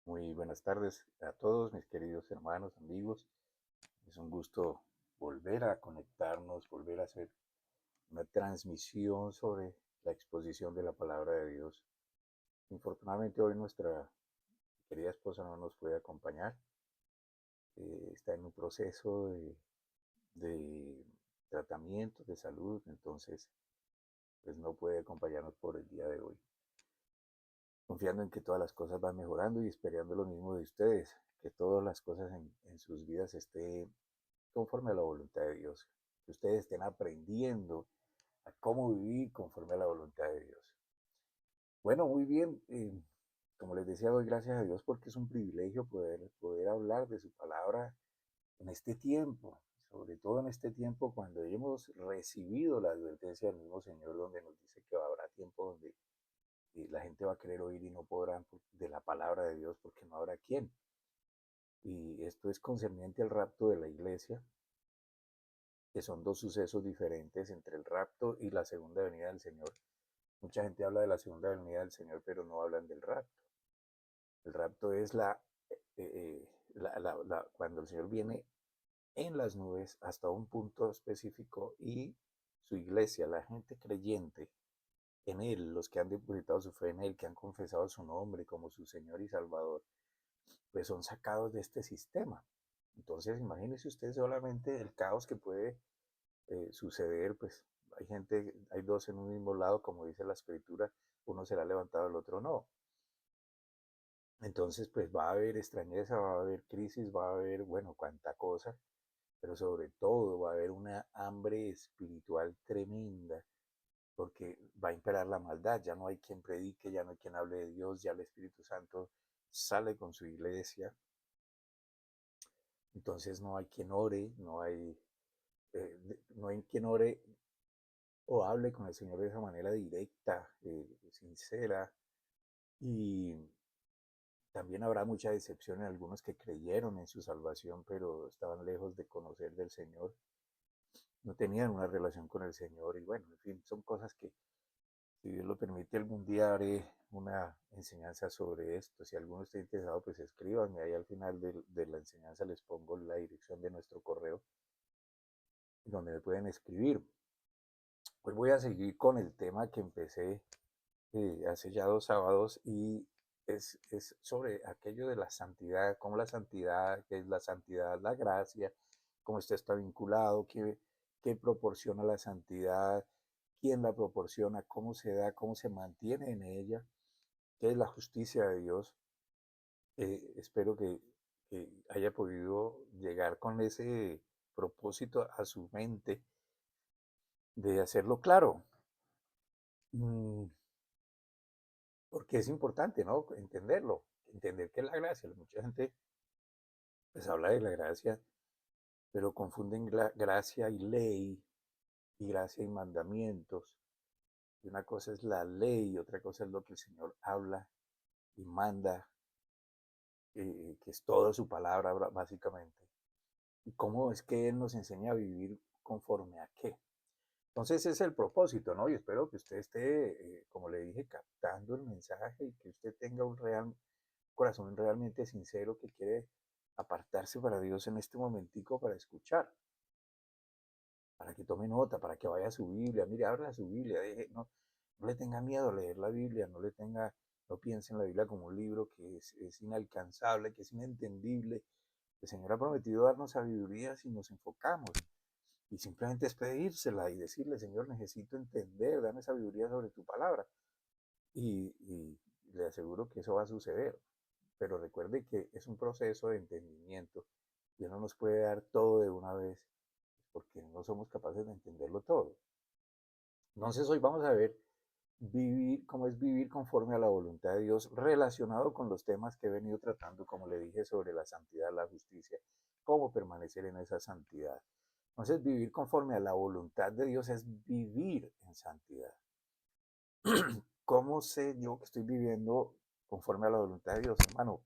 Muy buenas tardes a todos mis queridos hermanos, amigos. Es un gusto volver a conectarnos, volver a hacer una transmisión sobre la exposición de la palabra de Dios. Infortunadamente hoy nuestra querida esposa no nos puede acompañar. Está en un proceso de tratamiento de salud, entonces pues no puede acompañarnos por el día de hoy. Confiando en que todas las cosas van mejorando y esperando lo mismo de ustedes, que todas las cosas en sus vidas estén conforme a la voluntad de Dios, que ustedes estén aprendiendo a cómo vivir conforme a la voluntad de Dios. Bueno, muy bien, como les decía, doy gracias a Dios porque es un privilegio poder hablar de su palabra en este tiempo, sobre todo en este tiempo cuando hemos recibido la advertencia del mismo Señor donde nos dice que habrá tiempo donde la gente va a querer oír y no podrán de la palabra de Dios porque no habrá quien. Y esto es concerniente al rapto de la iglesia, que son dos sucesos diferentes entre el rapto y la segunda venida del Señor. Mucha gente habla de la segunda venida del Señor, pero no hablan del rapto. El rapto es cuando el Señor viene en las nubes hasta un punto específico y su iglesia, la gente creyente en Él, los que han depositado su fe en Él, que han confesado su nombre como su Señor y Salvador, pues son sacados de este sistema. Entonces, imagínense usted solamente el caos que puede suceder, pues hay gente, hay dos en un mismo lado, como dice la escritura, uno será levantado, el otro no. Entonces, pues va a haber extrañeza, va a haber crisis, va a haber, bueno, cuánta cosa, pero sobre todo va a haber una hambre espiritual tremenda, porque va a imperar la maldad, ya no hay quien predique, ya no hay quien hable de Dios, ya el Espíritu Santo sale con su iglesia, entonces no hay quien ore, no hay quien ore o hable con el Señor de esa manera directa, sincera, y también habrá mucha decepción en algunos que creyeron en su salvación, pero estaban lejos de conocer del Señor, no tenían una relación con el Señor, y bueno, en fin, son cosas que, si Dios lo permite, algún día haré una enseñanza sobre esto. Si alguno está interesado, pues escríbanme, ahí al final de la enseñanza les pongo la dirección de nuestro correo, donde me pueden escribir. Hoy voy a seguir con el tema que empecé hace ya 2 sábados y es sobre aquello de la santidad, cómo la santidad, qué es la santidad, la gracia, cómo esto está vinculado, qué proporciona la santidad, quién la proporciona, cómo se da, cómo se mantiene en ella, qué es la justicia de Dios. Espero que haya podido llegar con ese propósito a su mente de hacerlo claro. Mm, Porque es importante, ¿no? Entenderlo, entender qué es la gracia. Mucha gente pues habla de la gracia, pero confunden gracia y ley, y gracia y mandamientos. Y una cosa es la ley, y otra cosa es lo que el Señor habla y manda, que es toda su palabra básicamente. Y cómo es que Él nos enseña a vivir conforme a qué. Entonces ese es el propósito, ¿no? Y espero que usted esté, como le dije, captando el mensaje y que usted tenga un corazón realmente sincero que quiere apartarse para Dios en este momentico para escuchar, para que tome nota, para que vaya a su Biblia, mire, abra su Biblia, no le tenga miedo a leer la Biblia, no piense en la Biblia como un libro que es inalcanzable, que es inentendible. El Señor ha prometido darnos sabiduría si nos enfocamos y simplemente es pedírsela y decirle, Señor, necesito entender, dame sabiduría sobre tu palabra. Y le aseguro que eso va a suceder. Pero recuerde que es un proceso de entendimiento. Dios no nos puede dar todo de una vez porque no somos capaces de entenderlo todo. Entonces hoy vamos a ver cómo es vivir conforme a la voluntad de Dios relacionado con los temas que he venido tratando, como le dije, sobre la santidad, la justicia, cómo permanecer en esa santidad. Entonces vivir conforme a la voluntad de Dios es vivir en santidad. ¿Cómo sé yo que estoy viviendo conforme a la voluntad de Dios, hermano?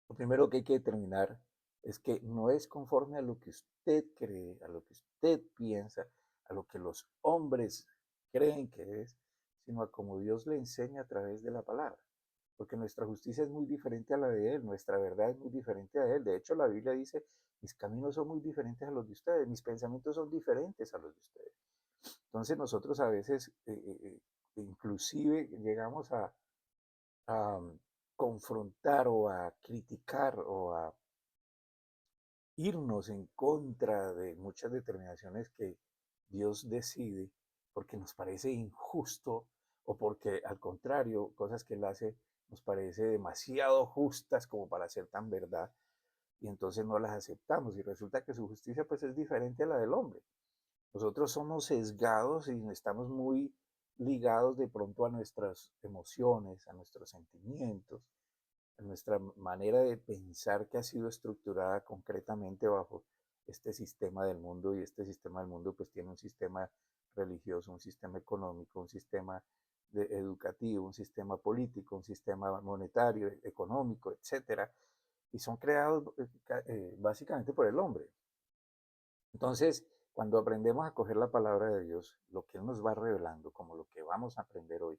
Lo primero que hay que determinar es que no es conforme a lo que usted cree, a lo que usted piensa, a lo que los hombres creen que es, sino a como Dios le enseña a través de la palabra. porque nuestra justicia es muy diferente a la de Él, nuestra verdad es muy diferente a Él. De hecho, la Biblia dice, mis caminos son muy diferentes a los de ustedes, mis pensamientos son diferentes a los de ustedes. Entonces nosotros a veces inclusive llegamos a confrontar o a criticar o a irnos en contra de muchas determinaciones que Dios decide porque nos parece injusto o porque al contrario, cosas que Él hace nos parece demasiado justas como para ser tan verdad y entonces no las aceptamos y resulta que su justicia pues es diferente a la del hombre. Nosotros somos sesgados y estamos muy ligados de pronto a nuestras emociones, a nuestros sentimientos, nuestra manera de pensar que ha sido estructurada concretamente bajo este sistema del mundo y este sistema del mundo pues tiene un sistema religioso, un sistema económico, un sistema educativo, un sistema político, un sistema monetario, económico, etcétera, y son creados básicamente por el hombre. Entonces, cuando aprendemos a coger la palabra de Dios, lo que Él nos va revelando, como lo que vamos a aprender hoy,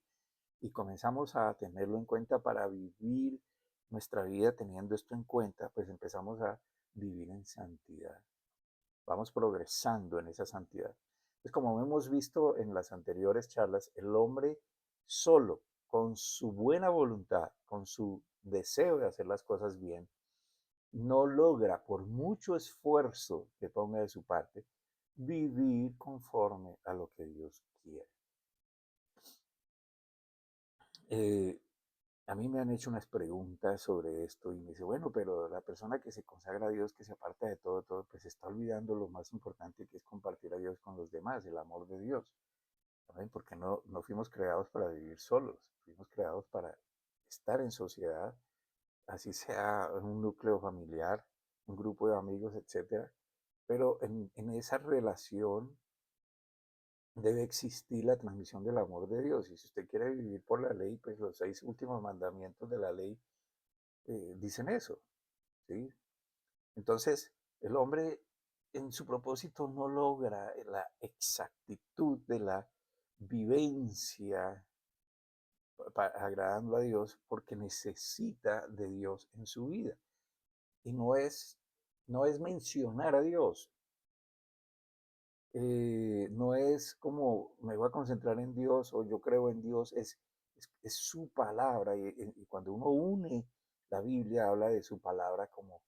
y comenzamos a tenerlo en cuenta para vivir nuestra vida teniendo esto en cuenta, pues empezamos a vivir en santidad. Vamos progresando en esa santidad. Es como hemos visto en las anteriores charlas, el hombre solo, con su buena voluntad, con su deseo de hacer las cosas bien, no logra, por mucho esfuerzo que ponga de su parte, vivir conforme a lo que Dios quiere. Eh, a mí me han hecho unas preguntas sobre esto y me dice, bueno, pero la persona que se consagra a Dios, que se aparta de todo, pues está olvidando lo más importante que es compartir a Dios con los demás, el amor de Dios. ¿Saben? Porque no fuimos creados para vivir solos, fuimos creados para estar en sociedad, así sea un núcleo familiar, un grupo de amigos, etcétera. Pero en esa relación debe existir la transmisión del amor de Dios. Y si usted quiere vivir por la ley, pues los 6 últimos mandamientos de la ley dicen eso, ¿sí? Entonces, el hombre en su propósito no logra la exactitud de la vivencia agradando a Dios porque necesita de Dios en su vida. Y no es mencionar a Dios, no es como me voy a concentrar en Dios o yo creo en Dios, es su palabra. Y cuando uno une la Biblia, habla de su palabra como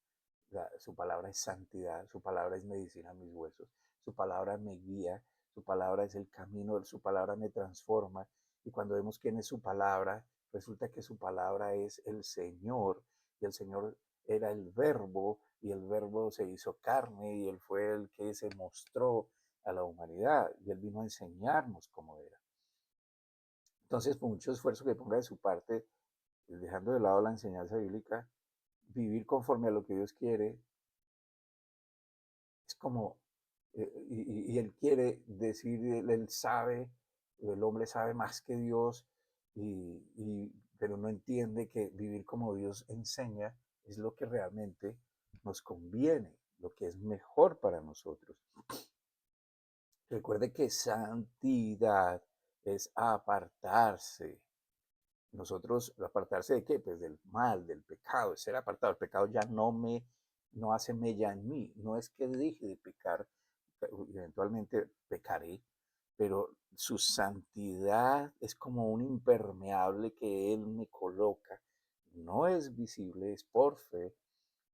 su palabra es santidad, su palabra es medicina a mis huesos, su palabra me guía, su palabra es el camino, su palabra me transforma. Y cuando vemos quién es su palabra, resulta que su palabra es el Señor, y el Señor era el verbo, y el verbo se hizo carne, y él fue el que se mostró a la humanidad, y él vino a enseñarnos cómo era. Entonces, por mucho esfuerzo que ponga de su parte, dejando de lado la enseñanza bíblica, vivir conforme a lo que Dios quiere, es como, y él quiere decir, él sabe, el hombre sabe más que Dios, pero no entiende que vivir como Dios enseña es lo que realmente nos conviene, lo que es mejor para nosotros. Recuerde que santidad es apartarse. Nosotros, ¿apartarse de qué? Pues del mal, del pecado, ser apartado. El pecado ya no hace mella en mí. No es que deje de pecar, eventualmente pecaré, pero su santidad es como un impermeable que Él me coloca. No es visible, es por fe,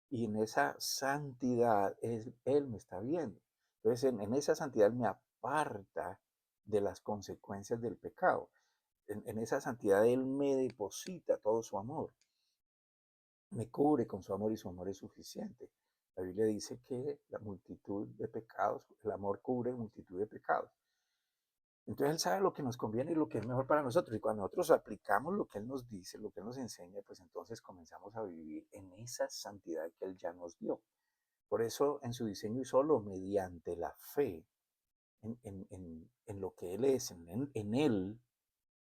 y en esa santidad Él me está viendo. Entonces, en esa santidad me aparta de las consecuencias del pecado. En esa santidad Él me deposita todo su amor, me cubre con su amor y su amor es suficiente. La Biblia dice que la multitud de pecados, el amor cubre multitud de pecados. Entonces Él sabe lo que nos conviene y lo que es mejor para nosotros. Y cuando nosotros aplicamos lo que Él nos dice, lo que Él nos enseña, pues entonces comenzamos a vivir en esa santidad que Él ya nos dio. Por eso en su diseño y solo mediante la fe en lo que Él es, en Él,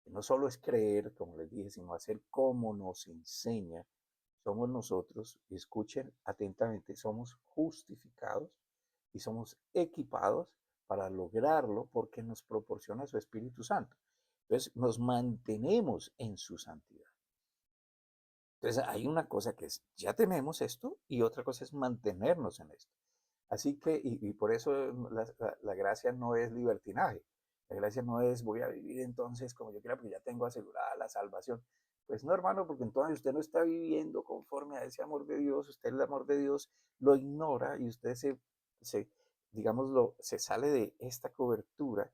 que no solo es creer, como les dije, sino hacer como nos enseña, somos nosotros, y escuchen atentamente, somos justificados y somos equipados para lograrlo porque nos proporciona su Espíritu Santo. Entonces nos mantenemos en su santidad. Entonces hay una cosa que es, ya tenemos esto y otra cosa es mantenernos en esto. Así que, y por eso la gracia no es libertinaje. La gracia no es voy a vivir entonces como yo quiera porque ya tengo asegurada la salvación. Pues no, hermano, porque entonces usted no está viviendo conforme a ese amor de Dios, usted el amor de Dios lo ignora y usted se digámoslo, se sale de esta cobertura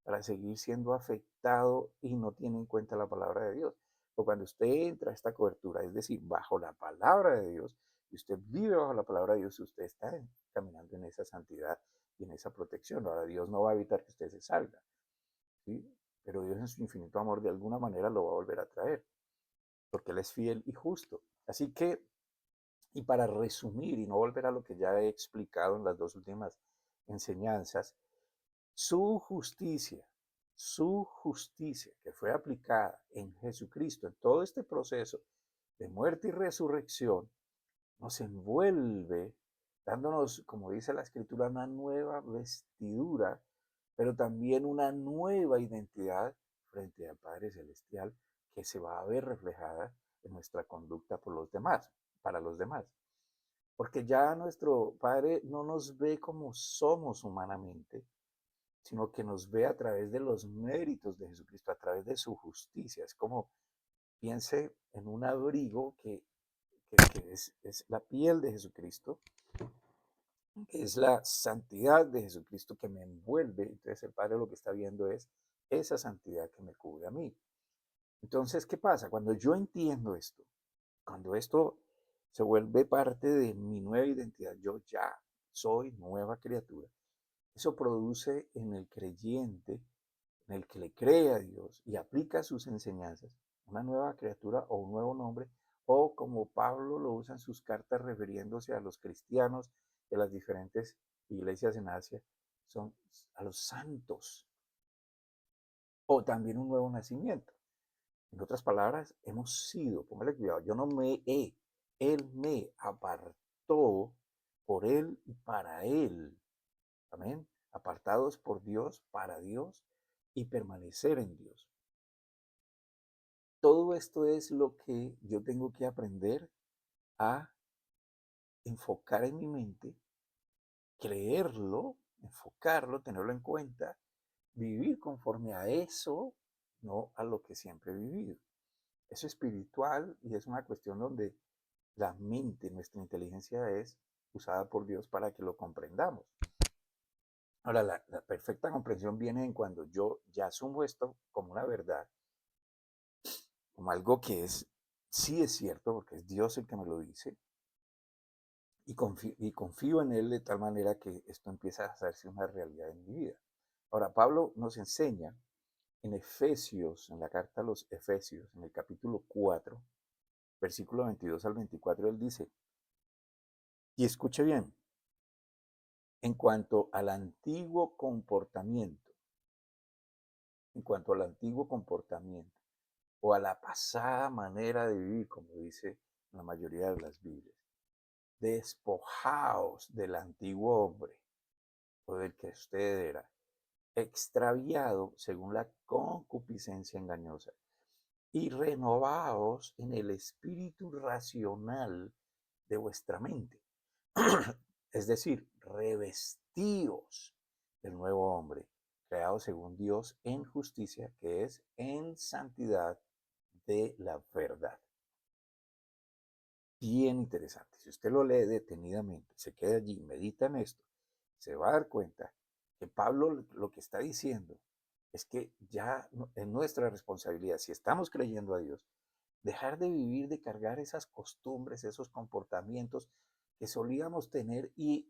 para seguir siendo afectado y no tiene en cuenta la palabra de Dios. O cuando usted entra a esta cobertura, es decir, bajo la palabra de Dios, y usted vive bajo la palabra de Dios, usted está caminando en esa santidad y en esa protección. Ahora, Dios no va a evitar que usted se salga, ¿sí? Pero Dios en su infinito amor de alguna manera lo va a volver a traer, porque Él es fiel y justo. Así que, y para resumir y no volver a lo que ya he explicado en las dos últimas enseñanzas, su justicia que fue aplicada en Jesucristo en todo este proceso de muerte y resurrección, nos envuelve dándonos, como dice la escritura, una nueva vestidura, pero también una nueva identidad frente al Padre Celestial que se va a ver reflejada en nuestra conducta por los demás, para los demás. Porque ya nuestro Padre no nos ve como somos humanamente, sino que nos ve a través de los méritos de Jesucristo, a través de su justicia. Es como piense en un abrigo que es la piel de Jesucristo, que es la santidad de Jesucristo que me envuelve. Entonces el Padre lo que está viendo es esa santidad que me cubre a mí. Entonces, ¿qué pasa? Cuando yo entiendo esto, cuando esto se vuelve parte de mi nueva identidad, yo ya soy nueva criatura. Eso produce en el creyente, en el que le cree a Dios y aplica sus enseñanzas, una nueva criatura o un nuevo nombre, o como Pablo lo usa en sus cartas refiriéndose a los cristianos de las diferentes iglesias en Asia, son a los santos, o también un nuevo nacimiento. En otras palabras, hemos sido, póngale cuidado, yo no me he, Él me apartó por Él y para Él. Amén. Apartados por Dios, para Dios y permanecer en Dios. Todo esto es lo que yo tengo que aprender a enfocar en mi mente, creerlo, enfocarlo, tenerlo en cuenta, vivir conforme a eso, no a lo que siempre he vivido. Es espiritual y es una cuestión donde la mente, nuestra inteligencia es usada por Dios para que lo comprendamos. Ahora, la perfecta comprensión viene en cuando yo ya asumo esto como una verdad, como algo que sí es cierto, porque es Dios el que me lo dice, y confío en Él de tal manera que esto empieza a hacerse una realidad en mi vida. Ahora, Pablo nos enseña en Efesios, en la carta a los Efesios, en el capítulo 4, versículo 22 al 24, él dice, y escuche bien, en cuanto al antiguo comportamiento, en cuanto al antiguo comportamiento, o a la pasada manera de vivir, como dice la mayoría de las Biblias, despojaos del antiguo hombre, o del que usted era, extraviado según la concupiscencia engañosa, y renovaos en el espíritu racional de vuestra mente. Es decir, revestíos del nuevo hombre, creado según Dios en justicia, que es en santidad de la verdad. Bien interesante. Si usted lo lee detenidamente, se queda allí, medita en esto, se va a dar cuenta que Pablo lo que está diciendo es que ya es nuestra responsabilidad, si estamos creyendo a Dios, dejar de vivir, de cargar esas costumbres, esos comportamientos que solíamos tener y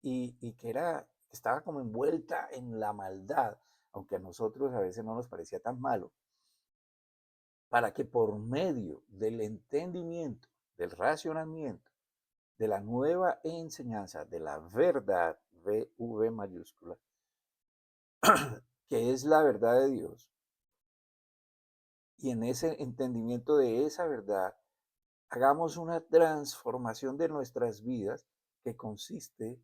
que estaba como envuelta en la maldad, aunque a nosotros a veces no nos parecía tan malo, para que por medio del entendimiento, del racionamiento, de la nueva enseñanza, de la verdad, V mayúscula, que es la verdad de Dios, y en ese entendimiento de esa verdad, hagamos una transformación de nuestras vidas que consiste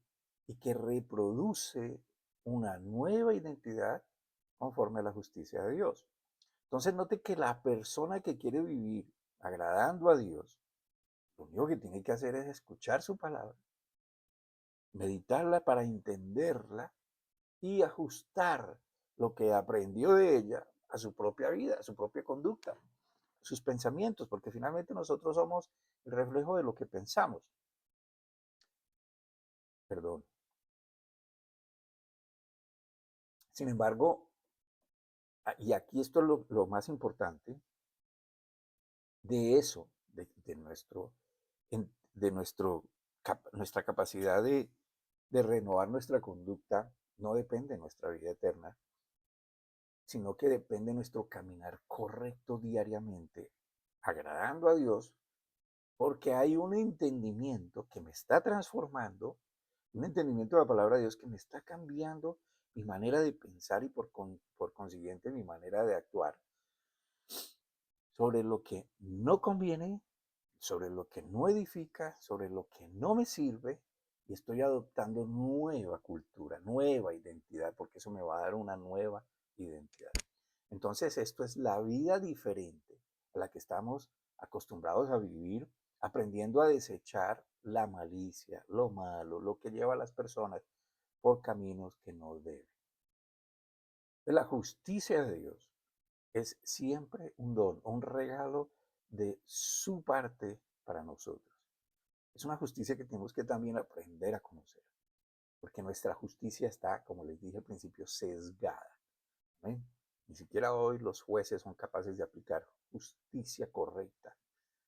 y que reproduce una nueva identidad conforme a la justicia de Dios. Entonces note que la persona que quiere vivir agradando a Dios, lo único que tiene que hacer es escuchar su palabra, meditarla para entenderla y ajustar lo que aprendió de ella a su propia vida, a su propia conducta, sus pensamientos, porque finalmente nosotros somos el reflejo de lo que pensamos. Perdón. Sin embargo, y aquí esto es lo más importante, de eso, de nuestra capacidad de renovar nuestra conducta, no depende de nuestra vida eterna, sino que depende de nuestro caminar correcto diariamente, agradando a Dios, porque hay un entendimiento que me está transformando, un entendimiento de la palabra de Dios que me está cambiando mi manera de pensar y por consiguiente mi manera de actuar sobre lo que no conviene, sobre lo que no edifica, sobre lo que no me sirve, y estoy adoptando nueva cultura, nueva identidad, porque eso me va a dar una nueva identidad. Entonces, esto es la vida diferente a la que estamos acostumbrados a vivir, aprendiendo a desechar la malicia, lo malo, lo que lleva a las personas por caminos que no deben. La justicia de Dios es siempre un don, un regalo de su parte para nosotros. Es una justicia que tenemos que también aprender a conocer, porque nuestra justicia está, como les dije al principio, sesgada. ¿Eh? Ni siquiera hoy los jueces son capaces de aplicar justicia correcta,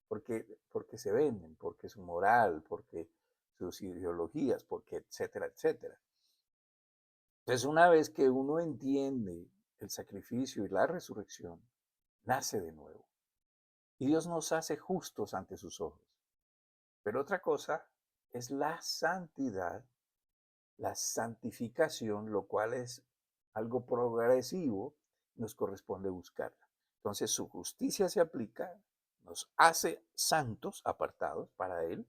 porque se venden, porque su moral, porque sus ideologías, porque etcétera, etcétera. Entonces, una vez que uno entiende el sacrificio y la resurrección, nace de nuevo. Y Dios nos hace justos ante sus ojos. Pero otra cosa es la santidad, la santificación, lo cual es algo progresivo, nos corresponde buscarla. Entonces su justicia se aplica, nos hace santos, apartados para Él,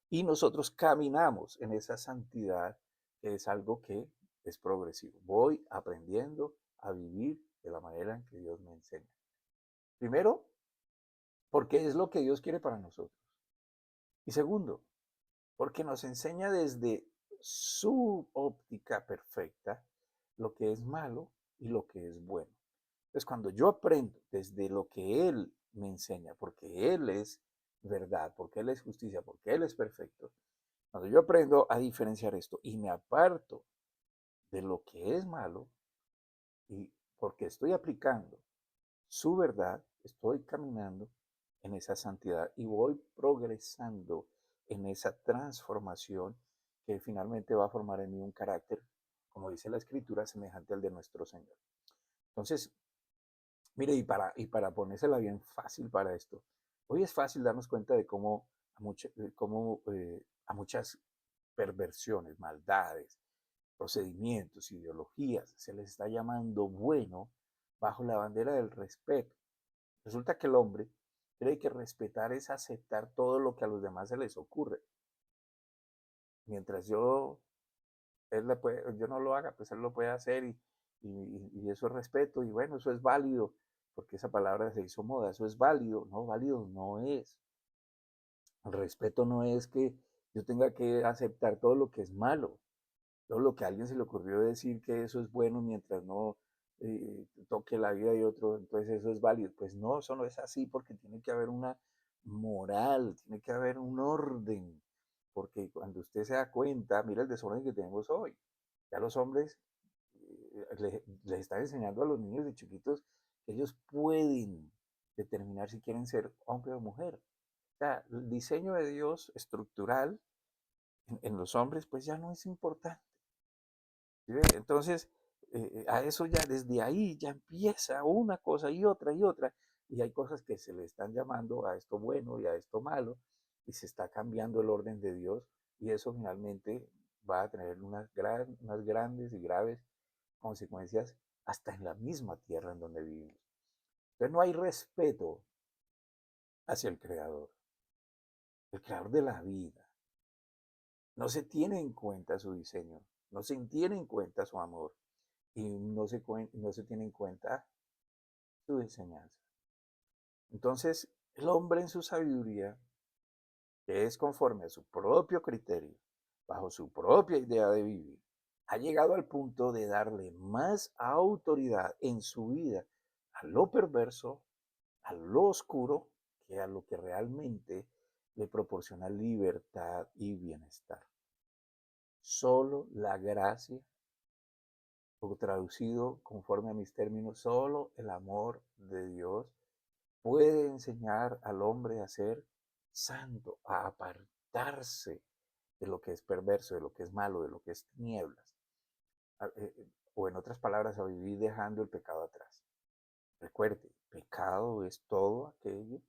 y nosotros caminamos en esa santidad, que es algo que es progresivo. Voy aprendiendo a vivir de la manera en que Dios me enseña. Primero, porque es lo que Dios quiere para nosotros. Y segundo, porque nos enseña desde su óptica perfecta lo que es malo y lo que es bueno. Entonces, cuando yo aprendo desde lo que Él me enseña, porque Él es verdad, porque Él es justicia, porque Él es perfecto, cuando yo aprendo a diferenciar esto y me aparto de lo que es malo, y porque estoy aplicando su verdad, estoy caminando en esa santidad y voy progresando en esa transformación que finalmente va a formar en mí un carácter, como dice la escritura, semejante al de nuestro Señor. Entonces, mire, y para ponérsela bien fácil para esto, hoy es fácil darnos cuenta de cómo a muchas perversiones, maldades, procedimientos, ideologías, se les está llamando bueno bajo la bandera del respeto. Resulta que el hombre cree que respetar es aceptar todo lo que a los demás se les ocurre. Mientras yo no lo haga, pues él lo puede hacer y eso es respeto y bueno, eso es válido, porque esa palabra se hizo moda, eso es válido. No, válido no es. El respeto no es que yo tenga que aceptar todo lo que es malo, todo lo que a alguien se le ocurrió decir que eso es bueno mientras no toque la vida de otro, entonces eso es válido. Pues no, eso no es así porque tiene que haber una moral, tiene que haber un orden, porque cuando usted se da cuenta, mira el desorden que tenemos hoy. Ya los hombres les están enseñando a los niños de chiquitos que ellos pueden determinar si quieren ser hombre o mujer. O sea, el diseño de Dios estructural en los hombres pues ya no es importante. ¿Sí? Entonces, a eso ya desde ahí ya empieza una cosa y otra, y hay cosas que se le están llamando a esto bueno y a esto malo, y se está cambiando el orden de Dios, y eso finalmente va a tener unas grandes y graves consecuencias hasta en la misma tierra en donde vivimos. Entonces no hay respeto hacia el creador de la vida. No se tiene en cuenta su diseño, no se tiene en cuenta su amor y no se tiene en cuenta su enseñanza. Entonces, El hombre en su sabiduría, que es conforme a su propio criterio, bajo su propia idea de vivir, ha llegado al punto de darle más autoridad en su vida a lo perverso, a lo oscuro, que a lo que realmente le proporciona libertad y bienestar. Solo la gracia, o traducido conforme a mis términos, solo el amor de Dios puede enseñar al hombre a ser santo, a apartarse de lo que es perverso, de lo que es malo, de lo que es tinieblas, o en otras palabras, a vivir dejando el pecado atrás. Recuerde, pecado es todo aquello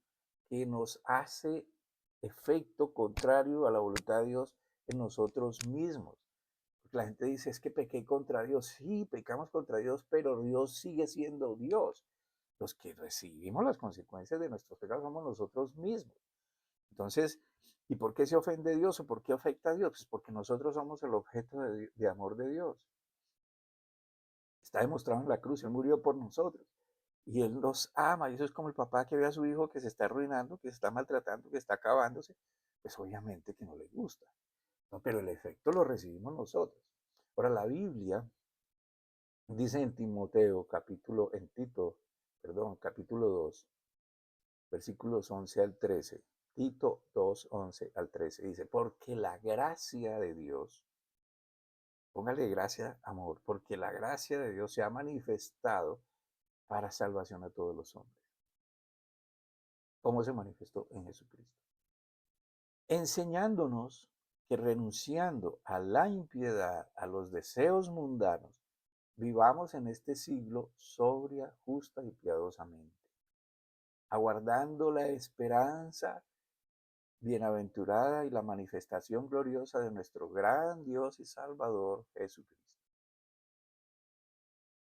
que nos hace efecto contrario a la voluntad de Dios en nosotros mismos. Porque la gente dice, es que pequé contra Dios. Sí, pecamos contra Dios, pero Dios sigue siendo Dios. Los que recibimos las consecuencias de nuestros pecados somos nosotros mismos. Entonces, ¿y por qué se ofende Dios o por qué afecta a Dios? Pues porque nosotros somos el objeto de amor de Dios. Está demostrado en la cruz, Él murió por nosotros. Y Él nos ama, y eso es como el papá que ve a su hijo que se está arruinando, que se está maltratando, que está acabándose, pues obviamente que no le gusta, ¿no? Pero el efecto lo recibimos nosotros. Ahora, la Biblia dice en Timoteo, en Tito, perdón, capítulo 2, versículos 11 al 13, Tito 2, 11 al 13, dice, porque la gracia de Dios, póngale gracia, amor, porque la gracia de Dios se ha manifestado para salvación a todos los hombres. ¿Cómo se manifestó? En Jesucristo. Enseñándonos que renunciando a la impiedad, a los deseos mundanos, vivamos en este siglo sobria, justa y piadosamente, aguardando la esperanza bienaventurada y la manifestación gloriosa de nuestro gran Dios y Salvador Jesucristo.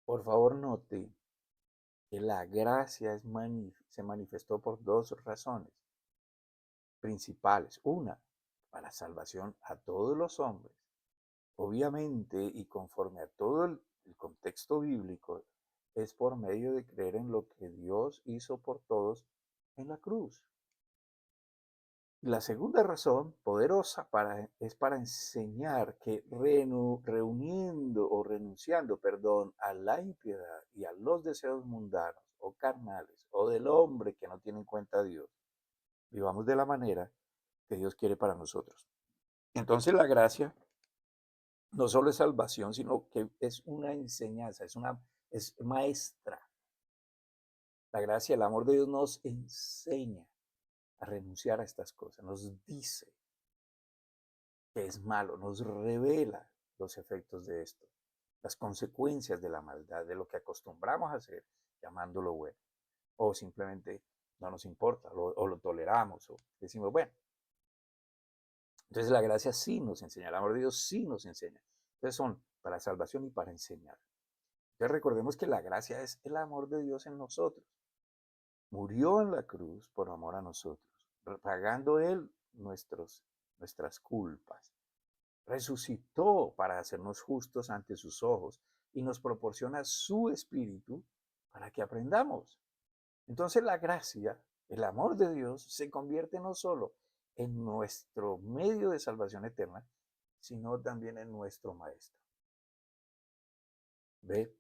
Por favor, note que la gracia se manifestó por dos razones principales. Una, para salvación a todos los hombres. Obviamente, y conforme a todo el contexto bíblico, es por medio de creer en lo que Dios hizo por todos en la cruz. La segunda razón poderosa es para enseñar que reuniendo o renunciando, perdón, a la impiedad y a los deseos mundanos o carnales o del hombre que no tiene en cuenta a Dios, vivamos de la manera que Dios quiere para nosotros. Entonces la gracia no solo es salvación, sino que es una enseñanza, es maestra. La gracia, el amor de Dios nos enseña a renunciar a estas cosas, nos dice que es malo, nos revela los efectos de esto, las consecuencias de la maldad, de lo que acostumbramos a hacer, llamándolo bueno, o simplemente no nos importa, o lo toleramos, o decimos, bueno. Entonces la gracia sí nos enseña, el amor de Dios sí nos enseña. Entonces son para salvación y para enseñar. Entonces recordemos que la gracia es el amor de Dios en nosotros. Murió en la cruz por amor a nosotros, pagando Él nuestras culpas. Resucitó para hacernos justos ante sus ojos y nos proporciona su espíritu para que aprendamos. Entonces la gracia, el amor de Dios, se convierte no solo en nuestro medio de salvación eterna, sino también en nuestro maestro. ¿Ve?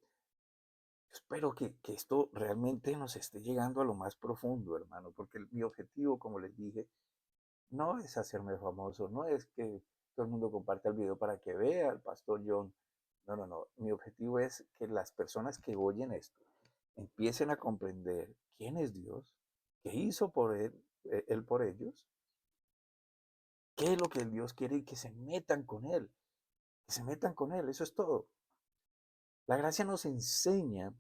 Espero que esto realmente nos esté llegando a lo más profundo, hermano, porque mi objetivo, como les dije, no es hacerme famoso, no es que todo el mundo comparta el video para que vea al pastor John. No, no, no. Mi objetivo es que las personas que oyen esto empiecen a comprender quién es Dios, qué hizo por él por ellos, qué es lo que el Dios quiere y que se metan con Él, que se metan con Él, eso es todo. La gracia nos enseña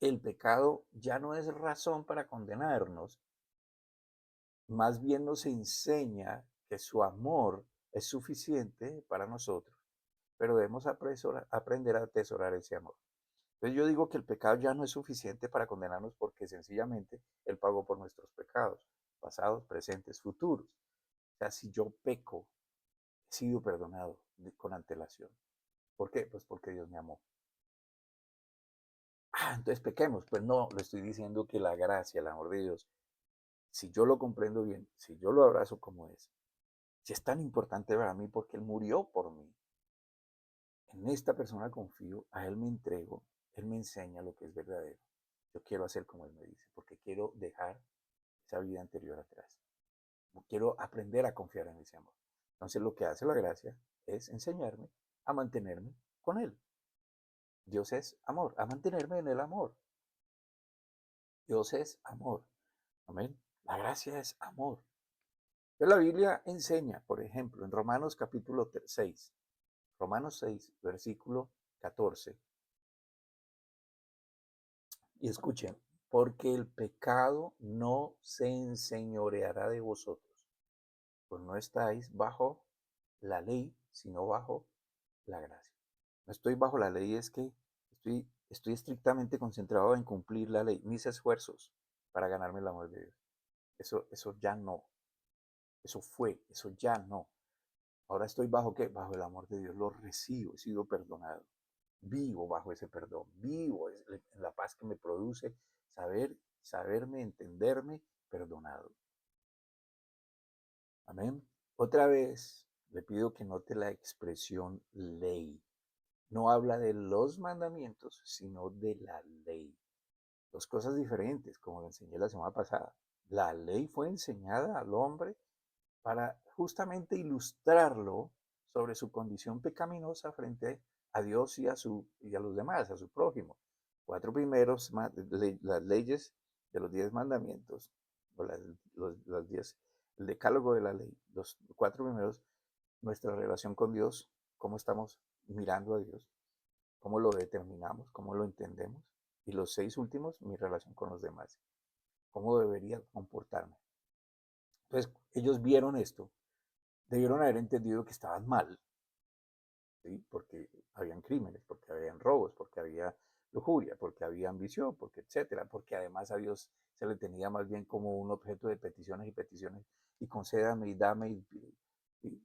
el pecado ya no es razón para condenarnos, más bien nos enseña que su amor es suficiente para nosotros, pero debemos aprender a atesorar ese amor. Entonces yo digo que el pecado ya no es suficiente para condenarnos porque sencillamente Él pagó por nuestros pecados, pasados, presentes, futuros. O sea, si yo peco, he sido perdonado con antelación. ¿Por qué? Pues porque Dios me amó. Entonces pequemos. Pues no, le estoy diciendo que la gracia, el amor de Dios si yo lo comprendo bien, si yo lo abrazo como es, si es tan importante para mí porque Él murió por mí, en esta persona confío, a Él me entrego, Él me enseña lo que es verdadero. Yo quiero hacer como Él me dice, porque quiero dejar esa vida anterior atrás. Quiero aprender a confiar en ese amor. Entonces lo que hace la gracia es enseñarme a mantenerme con Él. Dios es amor, a mantenerme en el amor. Dios es amor. Amén. La gracia es amor. Pero la Biblia enseña, por ejemplo, en Romanos capítulo 6, Romanos 6, versículo 14. Y escuchen, porque el pecado no se enseñoreará de vosotros, pues no estáis bajo la ley, sino bajo la gracia. No estoy bajo la ley, es que estoy estrictamente concentrado en cumplir la ley, mis esfuerzos para ganarme el amor de Dios. Eso ya no, eso fue, eso ya no. Ahora estoy bajo qué? Bajo el amor de Dios, lo recibo, he sido perdonado. Vivo bajo ese perdón, vivo en la paz que me produce saberme, entenderme perdonado. Amén. Otra vez le pido que note la expresión ley. No habla de los mandamientos, sino de la ley. Dos cosas diferentes, como lo enseñé la semana pasada. La ley fue enseñada al hombre para justamente ilustrarlo sobre su condición pecaminosa frente a Dios y a los demás, a su prójimo. Cuatro primeros, las leyes de los 10 mandamientos, o los 10, el decálogo de la ley, los cuatro primeros, nuestra relación con Dios, cómo estamos mirando a Dios, cómo lo determinamos, cómo lo entendemos, y los 6 últimos, mi relación con los demás, cómo debería comportarme. Entonces, ellos vieron esto, debieron haber entendido que estaban mal, ¿sí? Porque habían crímenes, porque habían robos, porque había lujuria, porque había ambición, porque etcétera, porque además a Dios se le tenía más bien como un objeto de peticiones y peticiones, y concédame y dame,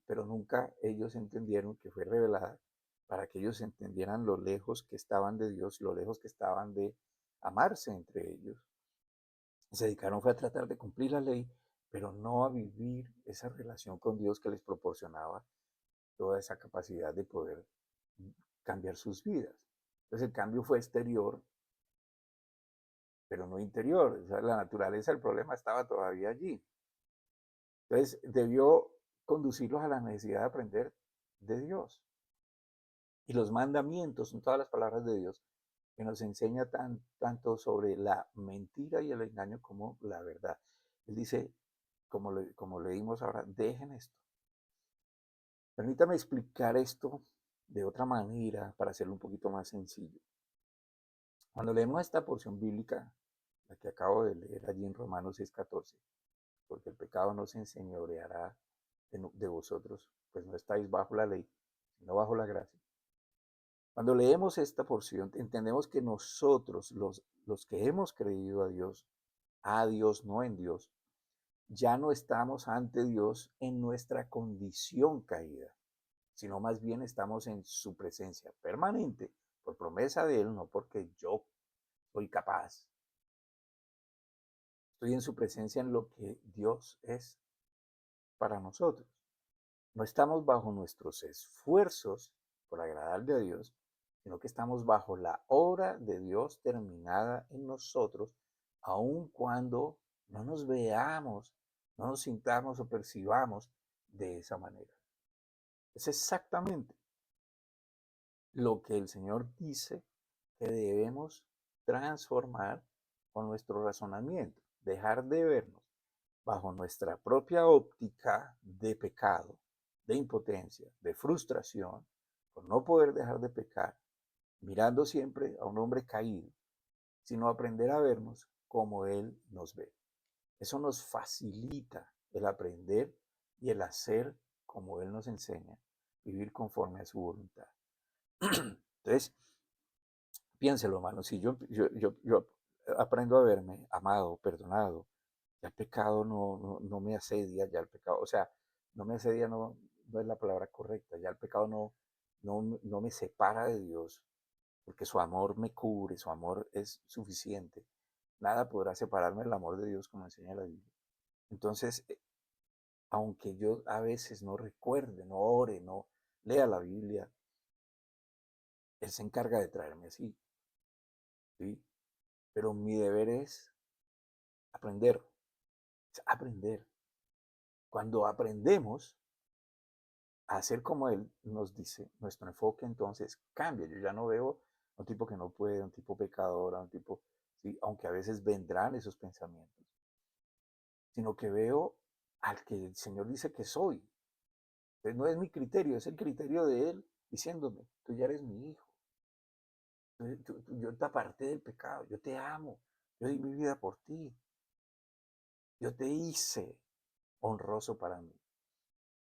pero nunca ellos entendieron que fue revelada para que ellos entendieran lo lejos que estaban de Dios, lo lejos que estaban de amarse entre ellos. Se dedicaron fue a tratar de cumplir la ley, pero no a vivir esa relación con Dios que les proporcionaba toda esa capacidad de poder cambiar sus vidas. Entonces el cambio fue exterior, pero no interior. O sea, la naturaleza del problema estaba todavía allí. Entonces debió conducirlos a la necesidad de aprender de Dios. Y los mandamientos son todas las palabras de Dios que nos enseña tanto sobre la mentira y el engaño como la verdad. Él dice, como leímos ahora, dejen esto. Permítame explicar esto de otra manera para hacerlo un poquito más sencillo. Cuando leemos esta porción bíblica, la que acabo de leer allí en Romanos 6:14, porque el pecado no se enseñoreará de vosotros, pues no estáis bajo la ley, sino bajo la gracia. Cuando leemos esta porción, entendemos que nosotros, los que hemos creído a Dios, no en Dios, ya no estamos ante Dios en nuestra condición caída, sino más bien estamos en su presencia permanente, por promesa de Él, no porque yo soy capaz. Estoy en su presencia en lo que Dios es para nosotros. No estamos bajo nuestros esfuerzos por agradarle a Dios, sino que estamos bajo la obra de Dios terminada en nosotros, aun cuando no nos veamos, no nos sintamos o percibamos de esa manera. Es exactamente lo que el Señor dice que debemos transformar con nuestro razonamiento, dejar de vernos bajo nuestra propia óptica de pecado, de impotencia, de frustración, por no poder dejar de pecar, mirando siempre a un hombre caído, sino aprender a vernos como Él nos ve. Eso nos facilita el aprender y el hacer como Él nos enseña, vivir conforme a su voluntad. Entonces, piénselo, hermano, si yo aprendo a verme amado, perdonado, ya el pecado no me asedia, ya el pecado, o sea, no me asedia, no es la palabra correcta, ya el pecado no me separa de Dios, porque su amor me cubre, su amor es suficiente. Nada podrá separarme del amor de Dios como enseña la Biblia. Entonces, aunque yo a veces no recuerde, no ore, no lea la Biblia, Él se encarga de traerme así, ¿sí? Pero mi deber es aprender, es aprender. Cuando aprendemos a hacer como Él nos dice, nuestro enfoque entonces cambia. Yo ya no veo a un tipo que no puede, a un tipo pecador, a un tipo, ¿sí? Aunque a veces vendrán esos pensamientos, sino que veo al que el Señor dice que soy. Entonces no es mi criterio, es el criterio de Él diciéndome, tú ya eres mi hijo, yo te aparté del pecado, yo te amo, yo di mi vida por ti, yo te hice honroso para mí.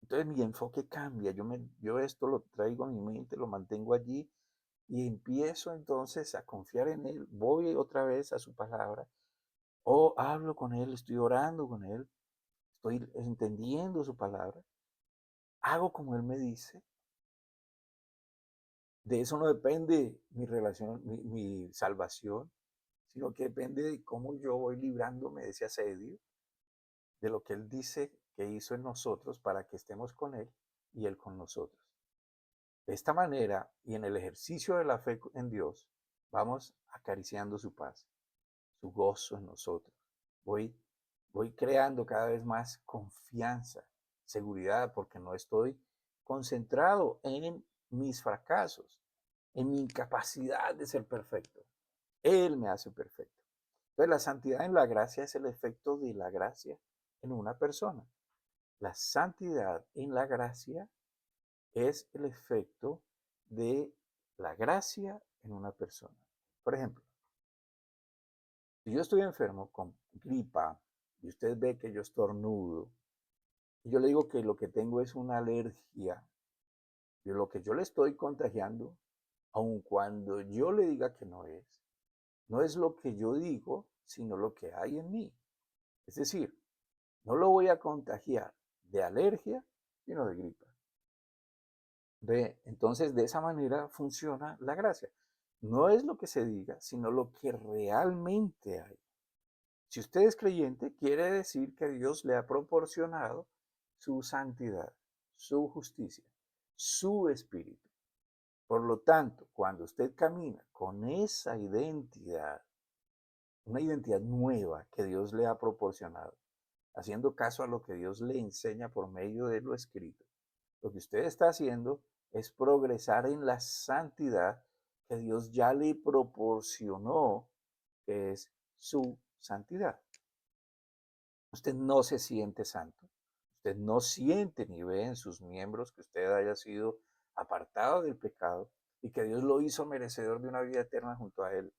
Entonces mi enfoque cambia, yo esto lo traigo a mi mente, lo mantengo allí y empiezo entonces a confiar en Él, voy otra vez a su palabra, o hablo con Él, estoy orando con Él, estoy entendiendo su palabra, hago como Él me dice. De eso no depende mi relación, mi salvación, sino que depende de cómo yo voy librándome de ese asedio, de lo que Él dice que hizo en nosotros para que estemos con Él y Él con nosotros. De esta manera y en el ejercicio de la fe en Dios, vamos acariciando su paz, su gozo en nosotros. Voy, voy creando cada vez más confianza, seguridad, porque no estoy concentrado en mis fracasos, en mi incapacidad de ser perfecto. Él me hace perfecto. Entonces, la santidad en la gracia es el efecto de la gracia en una persona. La santidad en la gracia es el efecto de la gracia en una persona. Por ejemplo, si yo estoy enfermo con gripa y usted ve que yo estornudo, y yo le digo que lo que tengo es una alergia, de lo que yo le estoy contagiando, aun cuando yo le diga que no es lo que yo digo, sino lo que hay en mí. Es decir, no lo voy a contagiar de alergia, sino de gripa. ¿Ve? Entonces, de esa manera funciona la gracia. No es lo que se diga, sino lo que realmente hay. Si usted es creyente, quiere decir que Dios le ha proporcionado su santidad, su justicia, su espíritu. Por lo tanto, cuando usted camina con esa identidad, una identidad nueva que Dios le ha proporcionado, haciendo caso a lo que Dios le enseña por medio de lo escrito, lo que usted está haciendo es progresar en la santidad que Dios ya le proporcionó, que es su santidad. Usted no se siente santo, usted no siente ni ve en sus miembros que usted haya sido apartado del pecado y que Dios lo hizo merecedor de una vida eterna junto a Él,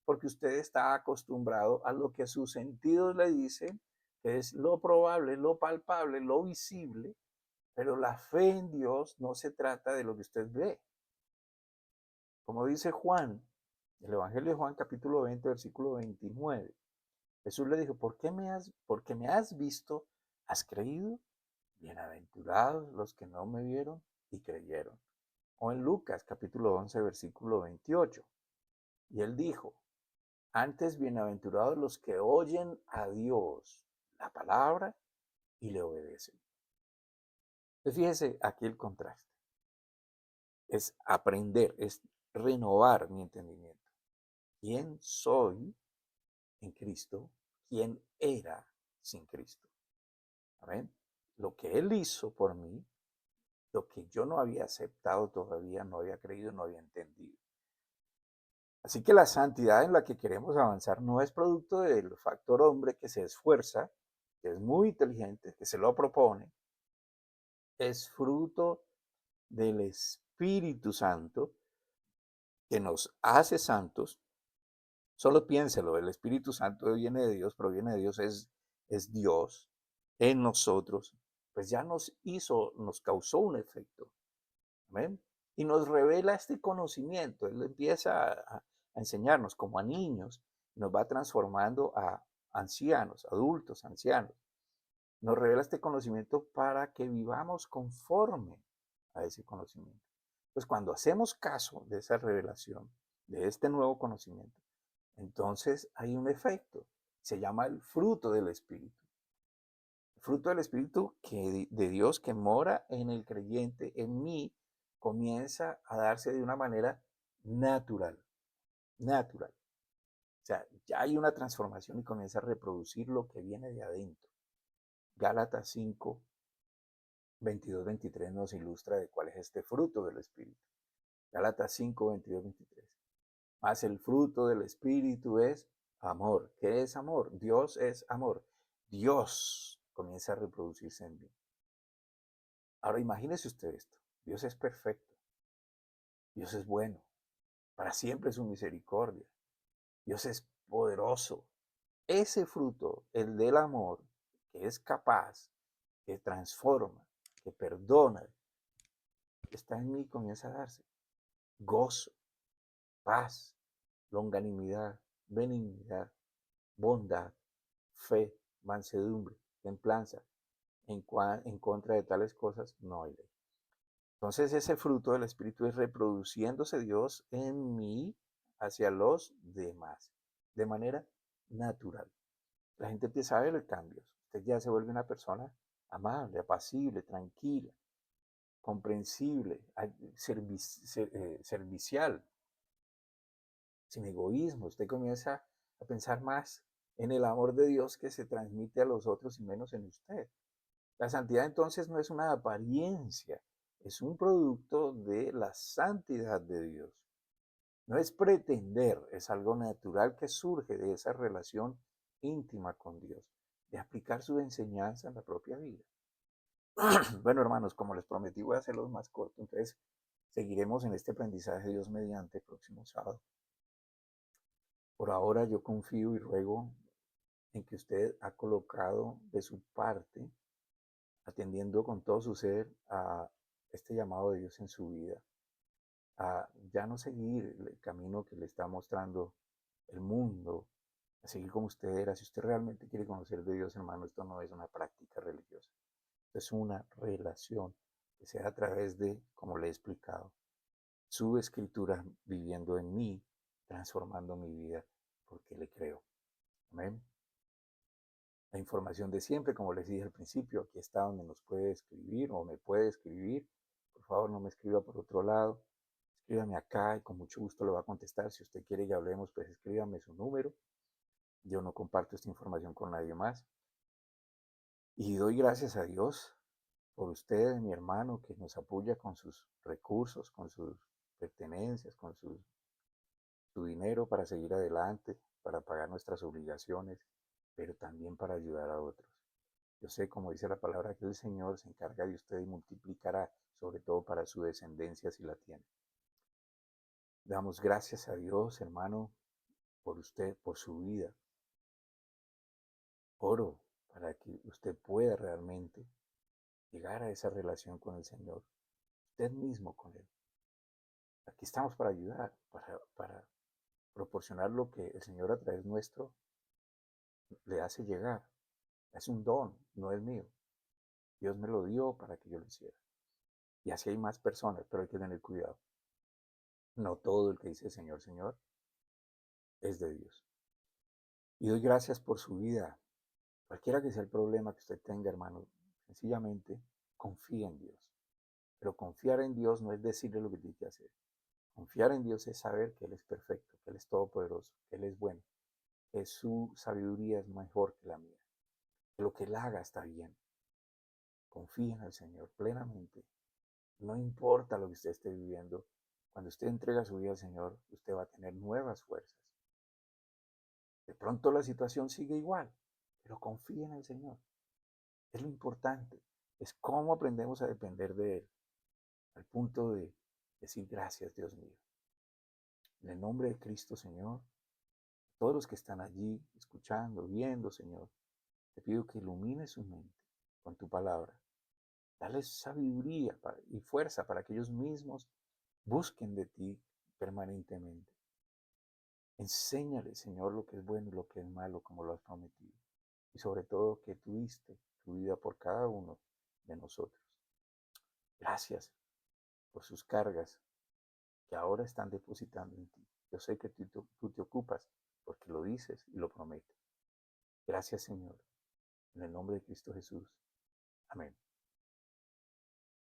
porque usted está acostumbrado a lo que sus sentidos le dicen, que es lo probable, lo palpable, lo visible, pero la fe en Dios no se trata de lo que usted ve. Como dice Juan, el Evangelio de Juan capítulo 20, versículo 29. Jesús le dijo, porque me has visto, has creído? Bienaventurados los que no me vieron y creyeron. O en Lucas capítulo 11, versículo 28. Y él dijo, antes bienaventurados los que oyen a Dios la palabra y le obedecen. Entonces fíjese aquí el contraste. Es aprender, es renovar mi entendimiento. ¿Quién soy en Cristo? ¿Quién era sin Cristo? Amén. Lo que Él hizo por mí, lo que yo no había aceptado todavía, no había creído, no había entendido. Así que la santidad en la que queremos avanzar no es producto del factor hombre que se esfuerza, que es muy inteligente, que se lo propone, es fruto del Espíritu Santo que nos hace santos. Solo piénselo, el Espíritu Santo viene de Dios, proviene de Dios, es Dios en nosotros, pues ya nos hizo, nos causó un efecto. ¿Amén? Y nos revela este conocimiento. Él empieza a enseñarnos como a niños, nos va transformando a ancianos, adultos, ancianos. Nos revela este conocimiento para que vivamos conforme a ese conocimiento. Pues cuando hacemos caso de esa revelación, de este nuevo conocimiento, entonces hay un efecto. Se llama el fruto del Espíritu. fruto del Espíritu de Dios que mora en el creyente, en mí, comienza a darse de una manera natural, natural. O sea, ya hay una transformación y comienza a reproducir lo que viene de adentro. Gálatas 5, 22, 23 nos ilustra de cuál es este fruto del Espíritu. Gálatas 5, 22, 23. Mas el fruto del Espíritu es amor. ¿Qué es amor? Dios es amor. Dios comienza a reproducirse en mí. Ahora imagínese usted esto. Dios es perfecto. Dios es bueno. Para siempre es su misericordia. Dios es poderoso. Ese fruto, el del amor, que es capaz, que transforma, que perdona, está en mí y comienza a darse. Gozo, paz, longanimidad, benignidad, bondad, fe, mansedumbre, templanza. En contra de tales cosas no hay ley. Entonces ese fruto del Espíritu es reproduciéndose Dios en mí hacia los demás, de manera natural. La gente empieza a ver cambios. Usted ya se vuelve una persona amable, apacible, tranquila, comprensible, servicial, sin egoísmo. Usted comienza a pensar más en el amor de Dios que se transmite a los otros y menos en usted. La santidad entonces no es una apariencia, es un producto de la santidad de Dios. No es pretender, es algo natural que surge de esa relación íntima con Dios, de aplicar su enseñanza en la propia vida. Bueno, hermanos, como les prometí, voy a hacerlos más cortos, entonces seguiremos en este aprendizaje Dios mediante el próximo sábado. Por ahora yo confío y ruego en que usted ha colocado de su parte, atendiendo con todo su ser a este llamado de Dios en su vida, a ya no seguir el camino que le está mostrando el mundo, a seguir como usted era. Si usted realmente quiere conocer de Dios, hermano, esto no es una práctica religiosa, esto es una relación que se da a través de, como le he explicado, su escritura viviendo en mí, transformando mi vida, porque le creo. Amén. La información de siempre, como les dije al principio, aquí está donde nos puede escribir o me puede escribir. Por favor, no me escriba por otro lado. Escríbame acá y con mucho gusto le va a contestar. Si usted quiere que hablemos, pues escríbame su número. Yo no comparto esta información con nadie más. Y doy gracias a Dios por usted, mi hermano, que nos apoya con sus recursos, con sus pertenencias, con su dinero para seguir adelante, para pagar nuestras obligaciones, pero también para ayudar a otros. Yo sé, como dice la palabra, que el Señor se encarga de usted y multiplicará, sobre todo para su descendencia si la tiene. Damos gracias a Dios, hermano, por usted, por su vida. Oro para que usted pueda realmente llegar a esa relación con el Señor, usted mismo con Él. Aquí estamos para ayudar, para proporcionar lo que el Señor a través nuestro le hace llegar. Es un don, no es mío. Dios me lo dio para que yo lo hiciera. Y así hay más personas, pero hay que tener cuidado. No todo el que dice Señor, Señor es de Dios. Y doy gracias por su vida. Cualquiera que sea el problema que usted tenga, hermano, sencillamente confía en Dios. Pero confiar en Dios no es decirle lo que tiene que hacer. Confiar en Dios es saber que Él es perfecto, que Él es todopoderoso, que Él es bueno, que su sabiduría es mejor que la mía, que lo que Él haga está bien. Confía en el Señor plenamente. No importa lo que usted esté viviendo, cuando usted entrega su vida al Señor, usted va a tener nuevas fuerzas. De pronto la situación sigue igual, pero confía en el Señor. Es lo importante. Es cómo aprendemos a depender de Él, al punto de decir gracias, Dios mío. En el nombre de Cristo, Señor, todos los que están allí escuchando, viendo, Señor, te pido que ilumines su mente con tu palabra. Dale sabiduría y fuerza para que ellos mismos busquen de ti permanentemente. Enséñales, Señor, lo que es bueno y lo que es malo, como lo has prometido. Y sobre todo que tú diste tu vida por cada uno de nosotros. Gracias por sus cargas que ahora están depositando en ti. Yo sé que tú te ocupas porque lo dices y lo prometes. Gracias, Señor. En el nombre de Cristo Jesús. Amén.